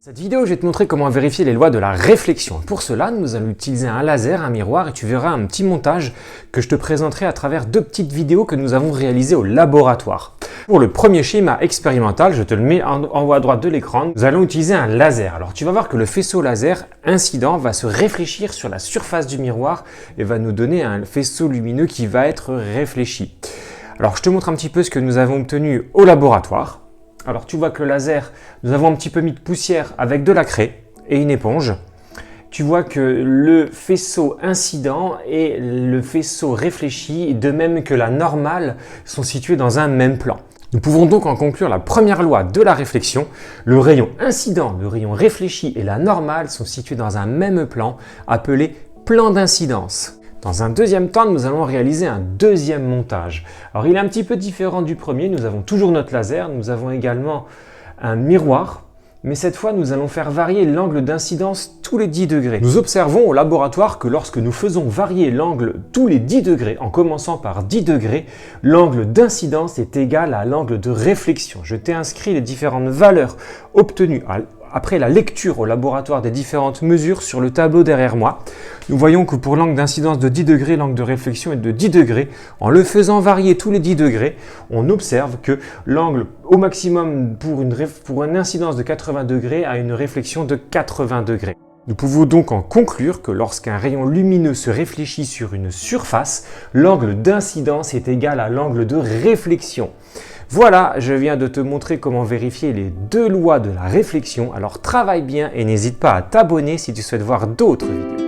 Cette vidéo, je vais te montrer comment vérifier les lois de la réflexion. Pour cela, nous allons utiliser un laser, un miroir et tu verras un petit montage que je te présenterai à travers deux petites vidéos que nous avons réalisées au laboratoire. Pour le premier schéma expérimental, je te le mets en haut à droite de l'écran, nous allons utiliser un laser. Alors tu vas voir que le faisceau laser incident va se réfléchir sur la surface du miroir et va nous donner un faisceau lumineux qui va être réfléchi. Alors je te montre un petit peu ce que nous avons obtenu au laboratoire. Alors tu vois que le laser, nous avons un petit peu mis de poussière avec de la craie et une éponge. Tu vois que le faisceau incident et le faisceau réfléchi, de même que la normale, sont situés dans un même plan. Nous pouvons donc en conclure la première loi de la réflexion. Le rayon incident, le rayon réfléchi et la normale sont situés dans un même plan, appelé plan d'incidence. Dans un deuxième temps, nous allons réaliser un deuxième montage. Alors il est un petit peu différent du premier, nous avons toujours notre laser, nous avons également un miroir, mais cette fois nous allons faire varier l'angle d'incidence tous les 10 degrés. Nous observons au laboratoire que lorsque nous faisons varier l'angle tous les 10 degrés, en commençant par 10 degrés, l'angle d'incidence est égal à l'angle de réflexion. Je t'ai inscrit les différentes valeurs obtenues après la lecture au laboratoire des différentes mesures sur le tableau derrière moi. Nous voyons que pour l'angle d'incidence de 10 degrés, l'angle de réflexion est de 10 degrés. En le faisant varier tous les 10 degrés, on observe que l'angle au maximum pour une incidence de 80 degrés a une réflexion de 80 degrés. Nous pouvons donc en conclure que lorsqu'un rayon lumineux se réfléchit sur une surface, l'angle d'incidence est égal à l'angle de réflexion. Voilà, je viens de te montrer comment vérifier les deux lois de la réflexion. Alors travaille bien et n'hésite pas à t'abonner si tu souhaites voir d'autres vidéos.